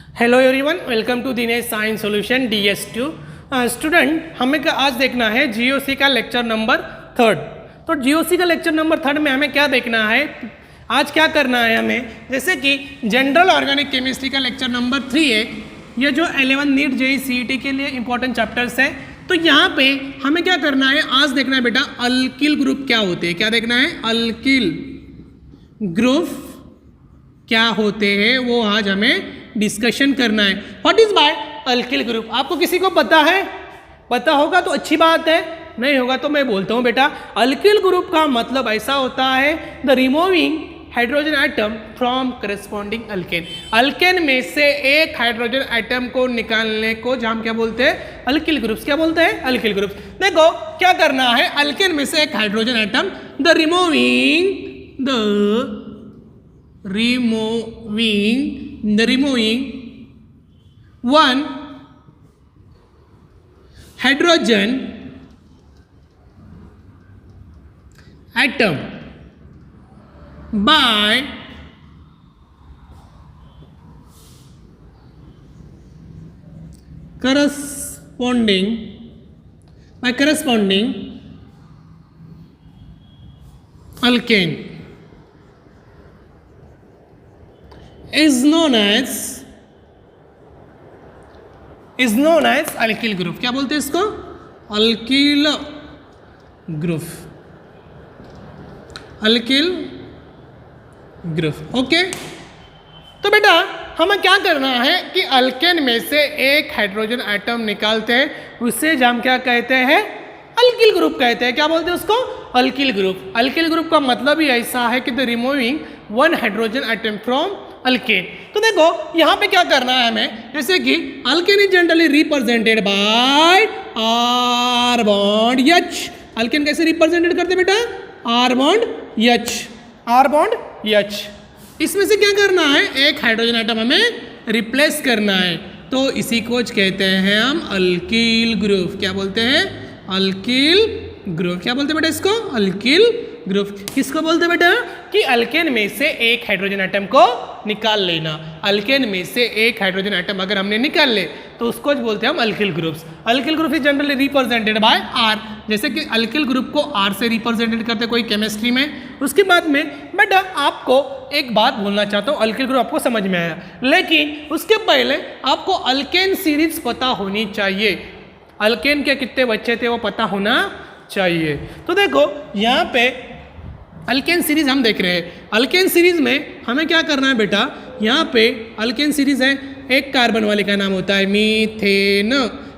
Hello everyone, welcome to Dinesh science solution DS2। Student, हमें आज देखना है जीओसी का लेक्चर नंबर 3। तो जीओसी का लेक्चर नंबर 3 में हमें क्या देखना है, आज क्या करना है हमें, जैसे कि जनरल ऑर्गेनिक केमिस्ट्री का लेक्चर नंबर 3 है। ये जो 11 नीट जेईई सीईटी के लिए इंपॉर्टेंट चैप्टर्स है। तो यहाँ पे हमें क्या करना है, आज देखना है बेटा अल्किल ग्रुप क्या होते हैं। क्या देखना है, अल्किल ग्रुप क्या होते हैं, वो आज हमें डिस्कशन करना है। What is by alkyl group, आपको किसी को पता है? पता होगा तो अच्छी बात है, नहीं होगा तो मैं बोलता हूँ बेटा। अल्किल ग्रुप का मतलब ऐसा होता है the removing hydrogen atom from corresponding alkane. Alkane में से एक हाइड्रोजन एटम को निकालने को हम क्या बोलते हैं, अल्किल ग्रुप्स। क्या बोलते हैं, अल्किल ग्रुप्स। देखो क्या करना है, अल्केन में से एक hydrogen atom the removing one hydrogen atom by corresponding alkane is known as alkyl group. क्या बोलते हैं इसको, alkyl group, alkyl group. Okay, तो बेटा हमें क्या करना है कि अल्केन में से एक हाइड्रोजन एटम निकालते हैं, उससे हम क्या कहते हैं, अल्किल ग्रुप कहते हैं। क्या बोलते हैं उसको, अल्किल ग्रुप। अल्किल ग्रुप का मतलब ही ऐसा है कि the removing one hydrogen atom from alkane. तो देखो यहाँ पे क्या करना है हमें, जैसे कि alkane is generally represented by R bond H. Alkane कैसे रिप्रेजेंटेड करते बेटा, R bond H, R bond H. इसमें से क्या करना है, एक हाइड्रोजन एटम हमें रिप्लेस करना है, तो इसी को कहते हैं हम अल्किल ग्रुप। क्या बोलते हैं, अल्किल ग्रुप। क्या बोलते हैं बेटा इसको, अल्किल ग्रुप। किसको बोलते हैं बेटा, कि अल्केन में से एक हाइड्रोजन एटम को निकाल लेना। अल्केन में से एक हाइड्रोजन एटम अगर हमने निकाल ले तो उसको बोलते हैं हम alkyl groups. Alkyl group is generally represented by R. जैसे कि अल्किल ग्रुप को आर से रिप्रेजेंटेड करते हैं कोई केमिस्ट्री में। उसके बाद में बेटा आपको एक बात बोलना चाहता हूँ, अल्किल ग्रुप आपको समझ में आया, लेकिन उसके पहले आपको अल्केन सीरीज पता होनी चाहिए। अल्केन के कितने बच्चे थे वो पता होना चाहिए। तो देखो यहाँ पे अल्केन सीरीज हम देख रहे हैं। अल्केन सीरीज में हमें क्या करना है बेटा, यहाँ पे अल्केन सीरीज है, एक कार्बन वाले का नाम होता है मीथेन।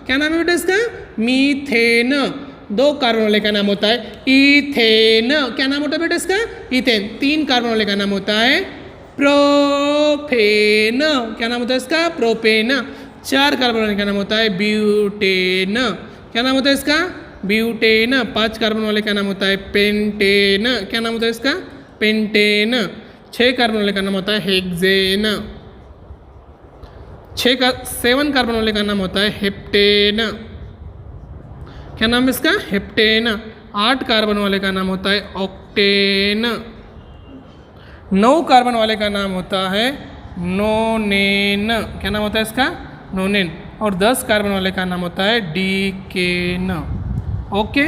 क्या नाम है बेटा इसका, मीथेन। दो कार्बन वाले का नाम होता है इथेन। क्या नाम होता है बेटा इसका, इथेन। तीन कार्बन वाले का नाम होता है प्रोपेन। क्या नाम होता है इसका, प्रोपेन। चार कार्बन वाले का नाम होता है ब्यूटेन। क्या नाम होता है इसका, ब्यूटेन। 5 कार्बन वाले का नाम होता है पेंटेन। क्या नाम होता है इसका, पेंटेन। 6 कार्बन वाले का नाम होता है हेक्सेन। 7 कार्बन वाले का नाम होता है हेप्टेन। क्या नाम है इसका, हेप्टेन। 8 कार्बन वाले का नाम होता है ऑक्टेन। 9 कार्बन वाले का नाम होता है नोनेन। क्या नाम होता है इसका, नोनेन। और 10 कार्बन वाले का नाम होता है डीकेन। ओके,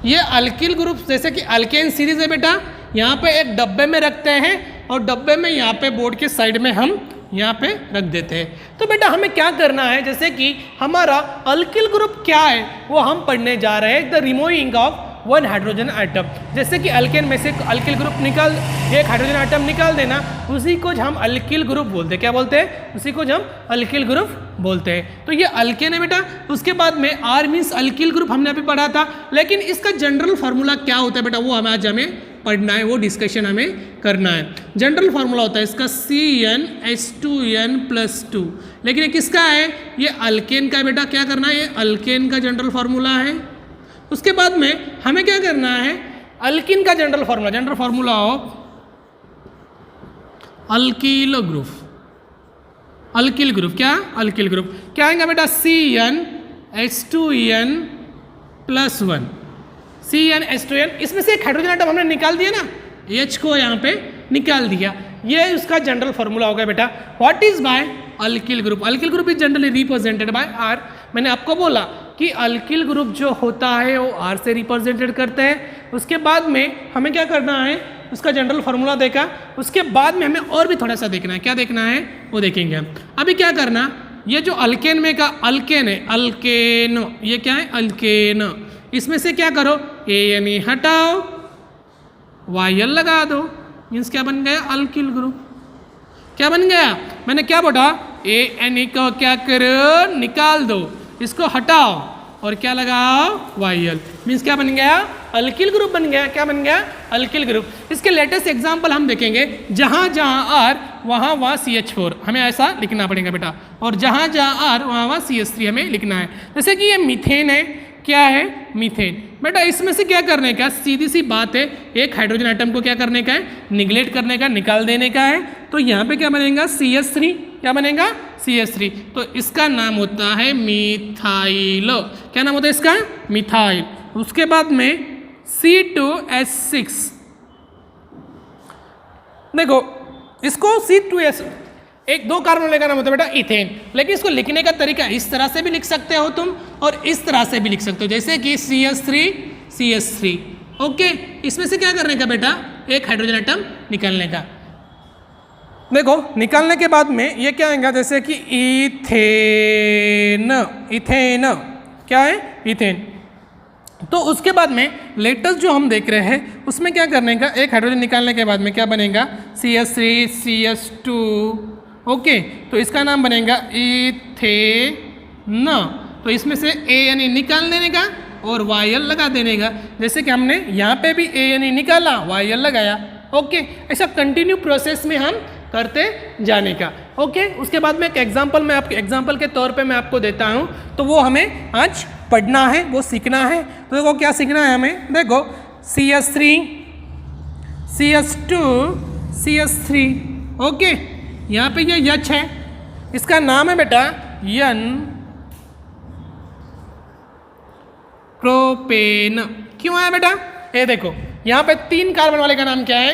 ये अल्किल ग्रुप जैसे कि अल्केन सीरीज है बेटा, यहाँ पे एक डब्बे में रखते हैं और डब्बे में यहाँ पे बोर्ड के साइड में हम यहाँ पे रख देते हैं। तो बेटा हमें क्या करना है, जैसे कि हमारा अल्किल ग्रुप क्या है वो हम पढ़ने जा रहे हैं, the removing of one hydrogen atom. जैसे कि अल्केन में से अल्किल ग्रुप निकाल, एक हाइड्रोजन एटम निकाल देना, उसी को हम अल्किल ग्रुप बोलते हैं। क्या बोलते हैं, उसी को हम अल्किल ग्रुप बोलते हैं। तो ये अल्केन है बेटा। उसके बाद में आर मीन्स अल्किल ग्रुप हमने अभी पढ़ा था, लेकिन इसका जनरल फार्मूला क्या होता है बेटा, वो आज हमें पढ़ना है, वो डिस्कशन हमें करना है। जनरल फार्मूला होता है इसका CnH2n+2। लेकिन ये किसका है, ये अल्केन का है बेटा। क्या करना है, ये अल्केन का जनरल फार्मूला है। उसके बाद में हमें क्या करना है, अल्किन का general formula of alkyl group. Alkyl group क्या, अल्किल ग्रुप क्या आएगा बेटा, CnH2n+1। CnH2n, इसमें से एक हाइड्रोजन एटम हमने निकाल दिया ना, H को यहाँ पे निकाल दिया। ये उसका जनरल फॉर्मूला होगा बेटा। What is by alkyl group? Alkyl group is generally represented by R. मैंने आपको बोला कि अल्किल ग्रुप जो होता है वो आर से रिप्रेजेंटेड करते हैं। उसके बाद में हमें क्या करना है, उसका जनरल फार्मूला देखा, उसके बाद में हमें और भी थोड़ा सा देखना है। क्या देखना है वो देखेंगे हम। अभी क्या करना, ये जो अल्केन में का अल्केन है, अल्केन, ये क्या है अल्केन, इसमें से क्या करो ANE हटाओ, YL लगा दो, मीन्स क्या बन गया अल्किल ग्रुप। क्या बन गया, मैंने क्या बोला ANE को क्या करो निकाल दो, इसको हटाओ और क्या लगाओ YL, मीन्स क्या बन गया अल्किल ग्रुप बन गया। क्या बन गया अल्किल ग्रुप। इसके लेटेस्ट एग्जांपल हम देखेंगे, जहाँ जहाँ R वहाँ वहाँ CH4 हमें ऐसा लिखना पड़ेगा बेटा, और जहाँ जहाँ R वहाँ वहाँ CH3 हमें लिखना है। जैसे कि ये मीथेन है, क्या है मीथेन। बेटा इसमें से क्या करने का, सीधी सी बात है, एक हाइड्रोजन आइटम को क्या करने का है, निगलेक्ट करने का, निकाल देने का है। तो यहाँ पे क्या बनेगा CH3, क्या बनेगा CH3, तो इसका नाम होता है मिथाइल। क्या नाम होता है इसका, मिथाइल। उसके बाद में C2H6, देखो इसको C2H, एक दो कार्बन लेकर नाम होता है बेटा इथेन, लेकिन इसको लिखने का तरीका इस तरह से भी लिख सकते हो तुम और इस तरह से भी लिख सकते हो, जैसे कि CH3 ओके। इसमें से क्या करने का बेटा, एक हाइड्रोजन आइटम निकालने का। देखो निकालने के बाद में ये क्या आएगा, जैसे कि इथेन, क्या है इथेन। तो उसके बाद में लेटेस्ट जो हम देख रहे हैं उसमें क्या करने का, एक हाइड्रोजन निकालने के बाद में क्या बनेगा CH3 CH2 ओके। तो इसका नाम बनेगा इथेन। तो इसमें से ANE निकाल देने का और YL लगा देने का, जैसे कि हमने यहाँ पे भी ANE निकाला YL लगाया ओके। ऐसा कंटिन्यू प्रोसेस में हम करते जाने का ओके। उसके बाद में एक एग्जांपल मैं आपके एग्जांपल के तौर पे मैं आपको देता हूँ, तो वो हमें आज पढ़ना है, वो सीखना है। तो देखो क्या सीखना है हमें, देखो CH3 CH2 CH3 ओके। यहाँ पे ये H है, इसका नाम है बेटा N प्रोपेन। क्यों आया बेटा, ये देखो यहाँ पे 3 कार्बन वाले का नाम क्या है,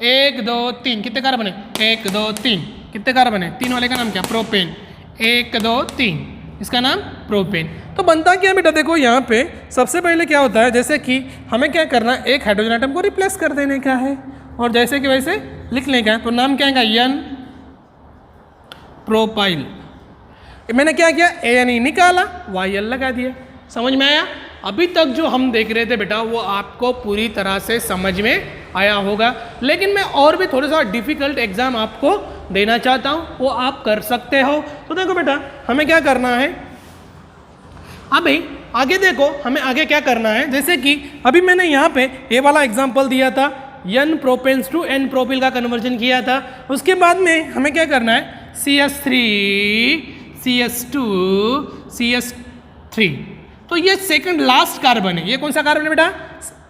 1 2 3, कितने कार्बन है 1 2 3, कितने कार्बन है 3 वाले का नाम क्या प्रोपेन, 1 2 3, इसका नाम प्रोपेन। तो बनता क्या बेटा, देखो यहाँ पे सबसे पहले क्या होता है, जैसे कि हमें क्या करना है, एक हाइड्रोजन आइटम को रिप्लेस कर देने का है और जैसे कि वैसे लिखने का है। तो नाम क्या है N प्रोपाइल। मैंने क्या किया, ANE निकाला YL लगा दिया। समझ में आया? अभी तक जो हम देख रहे थे बेटा वो आपको पूरी तरह से समझ में आया होगा, लेकिन मैं और भी थोड़ा सा डिफिकल्ट एग्जाम आपको देना चाहता हूँ, वो आप कर सकते हो। तो देखो बेटा हमें क्या करना है, अभी आगे देखो हमें आगे क्या करना है। जैसे कि अभी मैंने यहाँ पे ये वाला एग्जाम्पल दिया था, N प्रोपेन्स टू N प्रोपिल का कन्वर्जन किया था। उसके बाद में हमें क्या करना है, CH3 CH2 CH3, तो ये सेकंड लास्ट कार्बन है। ये कौन सा कार्बन है बेटा,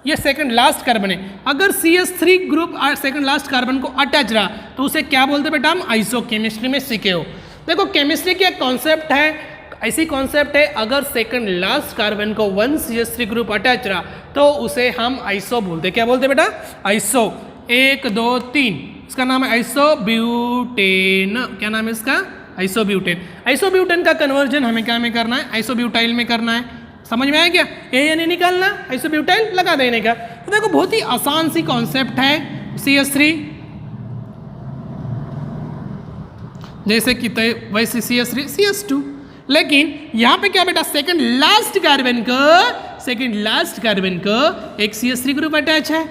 ये सेकंड लास्ट कार्बन है। अगर CH3 group second last carbon को अटैच रहा तो उसे क्या बोलते बेटा, हम आइसोकेमिस्ट्री में सीखे हो। देखो केमिस्ट्री की एक कॉन्सेप्ट है, ऐसी कॉन्सेप्ट है, अगर सेकंड लास्ट कार्बन को 1 CH3 ग्रुप अटैच रहा तो उसे हम आइसो बोलते। क्या बोलते बेटा, आइसो। 1 2 3, इसका नाम है आइसोब्यूटेन। क्या नाम है इसका, आइसोब्यूटेन। आइसोब्यूटेन का कन्वर्जन हमें क्या में करना है, आइसोब्यूटाइल में करना है। समझ में आया क्या, ANE निकालना, आइसोब्यूटाइल लगा देने का। तो देखो बहुत ही आसान सी कॉन्सेप्ट है। CH3 जैसे कि वैसे CH3 CH2, लेकिन यहाँ पे क्या बेटा, सेकंड लास्ट कार्बन को एक CH3 ग्रुप अटैच है।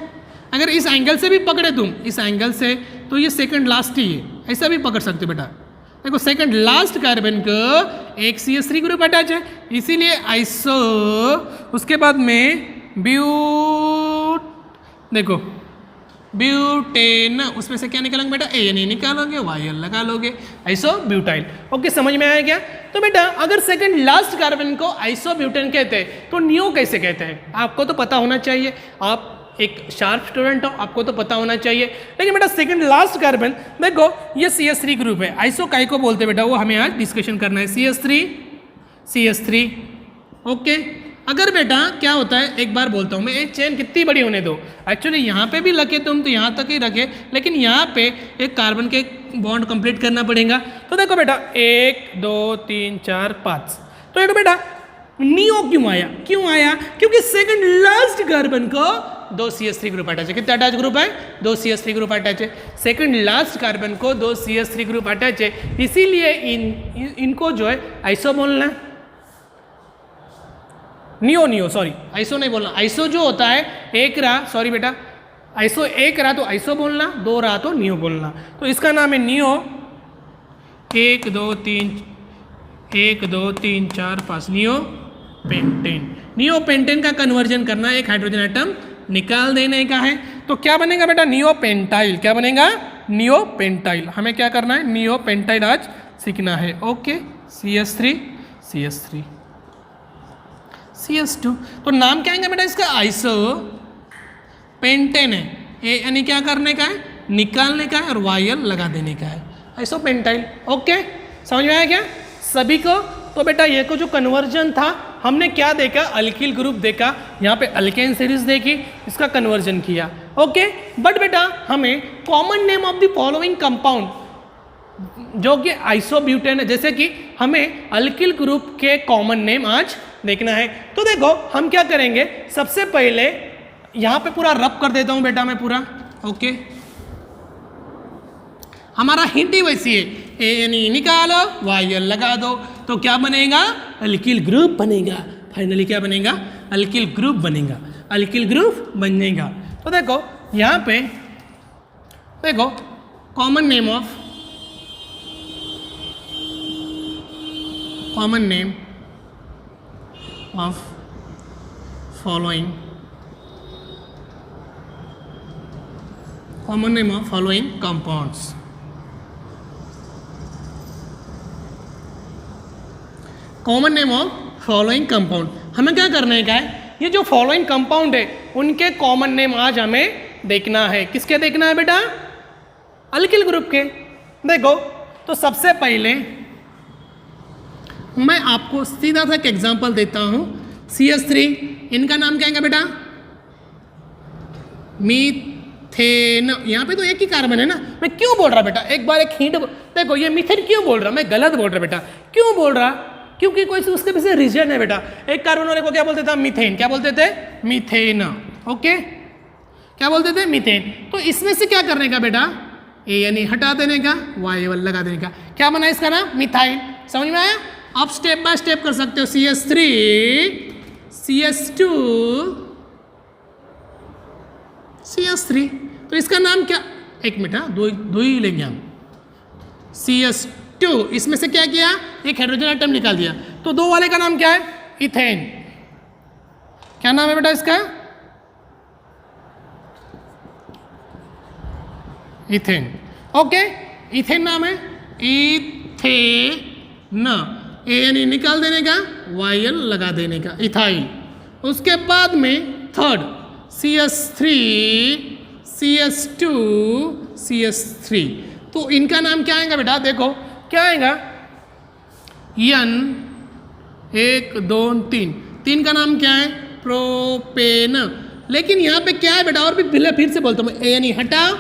अगर इस एंगल से भी पकड़े तुम, इस एंगल से, तो ये सेकंड लास्ट ही है, ऐसा भी पकड़ सकते हो बेटा। देखो सेकंड लास्ट कार्बन को एक CH3 ग्रुप अटैच है, इसीलिए आइसो। उसके बाद में देखो ब्यूटेन, उसमें से क्या निकालोगे बेटा, ANE निकालोगे, YL लगा लोगे, आइसोब्यूटाइल। ओके समझ में आया क्या? तो बेटा अगर सेकंड लास्ट कार्बन को आइसोब्यूटेन कहते हैं तो नियो कैसे कहते हैं, आपको तो पता होना चाहिए। आप एक शार्प स्टूडेंट हो, आपको तो पता होना चाहिए। लेकिन बेटा सेकंड लास्ट कार्बन, देखो ये CH3 ग्रुप है, आइसो काय को बोलते हैं बेटा, वो हमें आज डिस्कशन करना है। CH3 okay. अगर बेटा क्या होता है, एक बार बोलता हूँ मैं, एक चेन कितनी बड़ी होने दो, एक्चुअली यहाँ पे भी रखे तुम तो यहाँ तक ही रखे, लेकिन यहाँ पे एक कार्बन के बॉन्ड कंप्लीट करना पड़ेगा। तो देखो बेटा 1 2 3 4 5, तो देखो बेटा नियो क्यों आया, क्योंकि सेकंड लास्ट कार्बन को 2 CH3 ग्रुप अटैच है। कितना अटैच ग्रुप है? 2 CH3 ग्रुप अटैच है। सेकंड लास्ट कार्बन को 2 CH3 ग्रुप अटैच है, इसीलिए इनको जो है आइसो बोलना, नियो सॉरी आइसो नहीं बोलना। आइसो जो होता है एक रहा, सॉरी बेटा, आइसो एक रहा तो आइसो बोलना, 2 रहा तो नियो बोलना। तो इसका नाम है नियो। 1 2 3 4 5 नियो पेंटेन का कन्वर्जन करना, एक हाइड्रोजन एटम निकाल देने का है। तो क्या बनेगा बेटा? नियोपेंटाइल। क्या बनेगा? नियोपेंटाइल। हमें क्या करना है? नियोपेंटाइल आज सीखना है। Okay, CH3 CH3 CH2। तो नाम क्या आएगा बेटा इसका? आइसो पेंटेन है। यानी क्या करने का है? निकालने का है, और वायल लगा देने का है, आइसो पेंटाइल। ओके, समझ में आया क्या सभी को? तो बेटा ये को जो कन्वर्जन था, हमने क्या देखा? अल्किल ग्रुप देखा, यहाँ पे अल्केन सीरीज देखी, इसका कन्वर्जन किया। ओके, बट बेटा हमें common name of the following compound जो कि आइसोब्यूटेन है, जैसे कि हमें अल्किल ग्रुप के कॉमन नेम आज देखना है। तो देखो हम क्या करेंगे, सबसे पहले यहाँ पे पूरा रब कर देता हूँ बेटा मैं पूरा। ओके, हमारा हिंट ही वैसी है, यानी निकालो वायल लगा दो, तो क्या बनेगा? अल्किल ग्रुप बनेगा। फाइनली क्या बनेगा? अल्किल ग्रुप बनेगा, अल्किल ग्रुप बनेगा। तो देखो यहाँ पे देखो common name of following compounds. Common name of following compound, हमें क्या करने का है? ये जो फॉलोइंग कंपाउंड है उनके कॉमन नेम आज हमें देखना है। किसके देखना है बेटा? अल्किल ग्रुप के। देखो तो सबसे पहले मैं आपको सीधा सा एक एग्जांपल देता हूं। CH3, इनका नाम क्या है बेटा? मीथेन। यहाँ पे तो एक ही कार्बन है ना, मैं क्यों बोल रहा बेटा? एक बार एक हिंट देखो, ये मीथेन क्यों बोल रहा? मैं गलत बोल रहा बेटा। क्यों बोल रहा? क्योंकि कोई उसके पीछे रीजन है बेटा। एक कार्बन वाले को क्या बोलते थे? मीथेन। क्या बोलते थे? मीथेन। ओके, क्या बोलते थे? मीथेन। तो इसमें से क्या करने का बेटा? ए यानी हटा देने का, वाई लगा देने का। क्या बना इसका नाम? मिथाइल। समझ में आया? आप स्टेप बाय स्टेप कर सकते हो। CH3 CH2 CH3, तो इसका नाम क्या? एक मिनट, दो ही लेंगे हम। CH2, इसमें से क्या किया? एक हाइड्रोजन एटम निकाल दिया, तो 2 वाले का नाम क्या है? इथेन। क्या नाम है बेटा इसका? इथेन। ओके, इथेन नाम है, इथेन। ए यानी निकाल देने का, वायल लगा देने का, इथाइल। उसके बाद में थर्ड CH3 CH2 CH3, तो इनका नाम क्या आएगा बेटा? देखो क्या आएगा? N 1 2 3 का नाम क्या है? प्रोपेन। लेकिन यहाँ पे क्या है बेटा? और भी फिर से बोलता हूँ मैं, ए यानी हटाओ,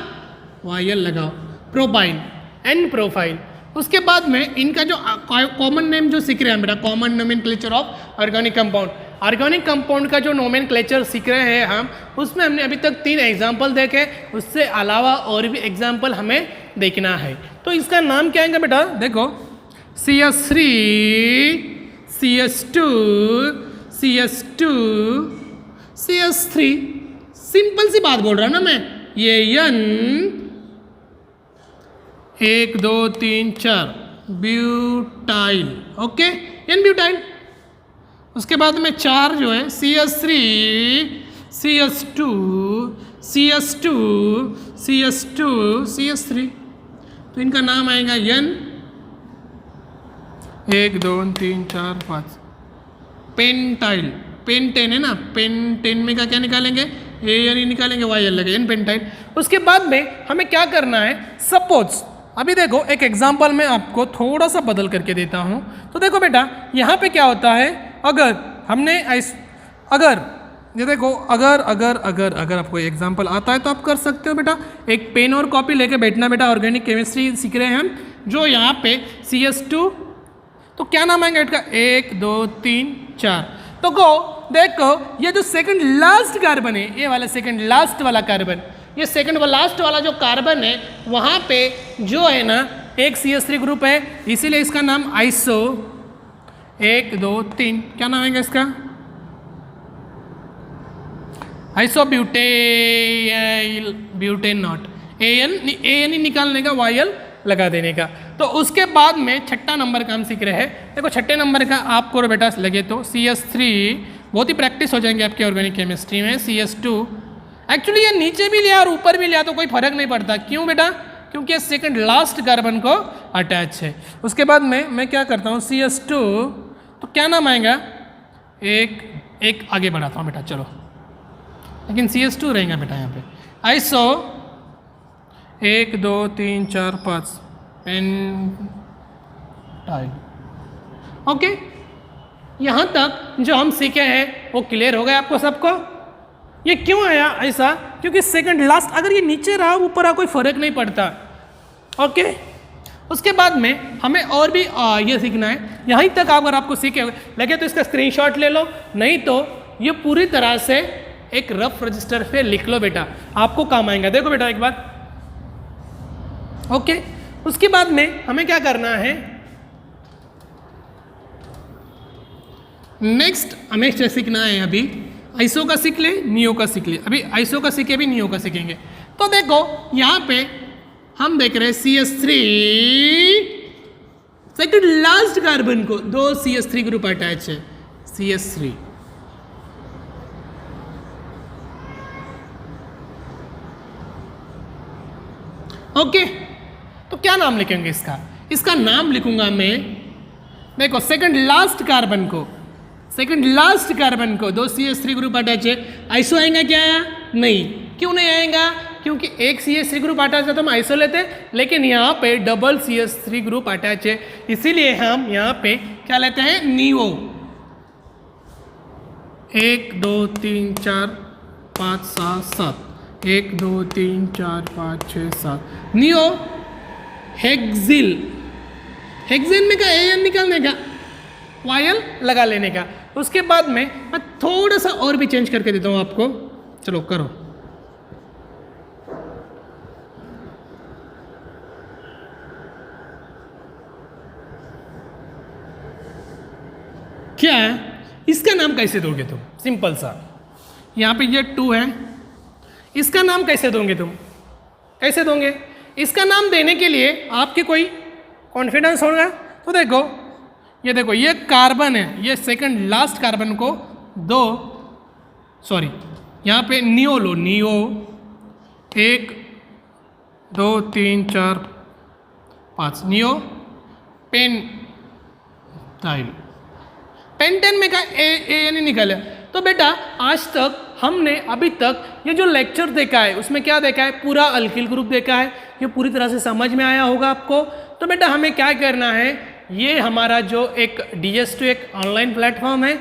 वायल लगाओ, प्रोपाइल एंड प्रोफाइल। उसके बाद में इनका जो कॉमन नेम जो सीख रहे हैं बेटा, common nomenclature of organic compound. Organic compound का जो नोमेनक्लेचर सीख रहे हैं हम, उसमें हमने अभी तक 3 एग्जाम्पल देखे, उससे अलावा और भी एग्जाम्पल हमें देखना है। तो इसका नाम क्या आएगा बेटा? देखो CH3 CH2 CH2 CH3, simple सी बात बोल रहा ना मैं, ये N 1 2 3 4 butyl. Okay, N butyl. उसके बाद में 4 जो है CH3 CH2 CH2 CH2 CH3, तो इनका नाम आएगा N 1 2 3 4 5 पेंटाइल। पेंटेन है ना, पेंटेन में का क्या निकालेंगे? ए यानी निकालेंगे, वाई लगे, एन पेंटाइल। उसके बाद में हमें क्या करना है? सपोज अभी देखो एक एग्जांपल मैं आपको थोड़ा सा बदल करके देता हूँ। तो देखो बेटा यहाँ पे क्या होता है, अगर हमने अगर ये देखो, अगर अगर अगर अगर आपको एग्जाम्पल आता है तो आप कर सकते हो बेटा। एक पेन और कॉपी लेके बैठना बेटा, ऑर्गेनिक केमिस्ट्री सीख रहे हैं हम। जो यहाँ पे CS2, तो क्या नाम आएंगे इसका, 1 2 3 4। तो देखो ये जो सेकंड लास्ट कार्बन है, ये वाला सेकंड लास्ट वाला कार्बन, ये सेकंड लास्ट वाला जो कार्बन है वहाँ पे जो है ना एक CS3 ग्रुप है, इसीलिए इसका नाम आइसो 1 2 3, क्या नाम आएगा इसका, आइसो ब्यूटेन नॉट, AN ही निकालने का, YL लगा देने का। तो उसके बाद में छठा नंबर का हम सीख रहे हैं। देखो छठे नंबर का आपको बेटा लगे तो CS3, बहुत ही प्रैक्टिस हो जाएंगे आपके ऑर्गेनिक केमिस्ट्री में। CS2, एक्चुअली ये नीचे भी लिया और ऊपर भी लिया तो कोई फर्क नहीं पड़ता। क्यों बेटा, क्योंकि ये सेकंड लास्ट कार्बन को अटैच है। उसके बाद में मैं क्या करता हूँ, CS2, तो क्या नाम आएगा, एक आगे बढ़ाता हूँ बेटा, चलो, लेकिन CS2 रहेगा बेटा यहाँ पे। Iso 1 2 3 4 5 pentyl. ओके, यहाँ तक जो हम सीखे हैं वो क्लियर हो गया आपको सबको। ये क्यों आया ऐसा, क्योंकि सेकंड लास्ट, अगर ये नीचे रहा ऊपर रहा कोई फर्क नहीं पड़ता। ओके, उसके बाद में हमें और भी ये सीखना है। यहीं तक अगर आपको सीखे लगे तो इसका स्क्रीनशॉट ले लो, नहीं तो ये पूरी तरह से एक रफ रजिस्टर पे लिख लो बेटा, आपको काम आएगा। देखो बेटा एक बात, ओके। उसके बाद में हमें क्या करना है, नेक्स्ट हमें सीखना है, अभी आइसो का सीख ले, नियो का सीख ले। अभी आइसो का सीखे, अभी नियो का सीखेंगे। तो देखो यहाँ पे हम देख रहे हैं CS3, सेकंड लास्ट कार्बन को 2 CS3 ग्रुप अटैच है, CS3। ओके, तो क्या नाम लिखेंगे इसका, इसका नाम लिखूंगा मैं, देखो सेकंड लास्ट कार्बन को, सेकंड लास्ट कार्बन को 2 CS3 ग्रुप अटैच है, आइसो आएगा क्या, नहीं। क्यों नहीं आएगा, क्योंकि एक CS3 ग्रुप अटैच है तो हम आइसो लेते, लेकिन यहाँ पे डबल CS3 ग्रुप अटैच है, इसीलिए हम यहाँ पे क्या लेते हैं, नियो। 1 2 3 4 5 6 7, 1 2 3 4 5 6 7, neo hexyl. हेक्सेन में का AN निकालने का, YL लगा लेने का। उसके बाद में मैं थोड़ा सा और भी चेंज करके देता हूँ आपको, चलो करो। क्या इसका नाम कैसे दोगे तुम, सिंपल सा, यहाँ पे ये 2 है, इसका नाम कैसे दोगे तुम, कैसे दोगे, इसका नाम देने के लिए आपके कोई कॉन्फिडेंस होगा। तो देखो ये कार्बन है, ये सेकंड लास्ट कार्बन को 2, सॉरी यहाँ पे नियो लो, नियो 1 2 3 4 5, नियो पेंटाइल। पेंटेन में का AN निकला। तो बेटा आज तक हमने अभी तक ये जो लेक्चर देखा है उसमें क्या देखा है, पूरा अल्किल ग्रुप देखा है, ये पूरी तरह से समझ में आया होगा आपको। तो बेटा हमें क्या करना है, ये हमारा जो एक DS2 एक ऑनलाइन प्लेटफॉर्म है,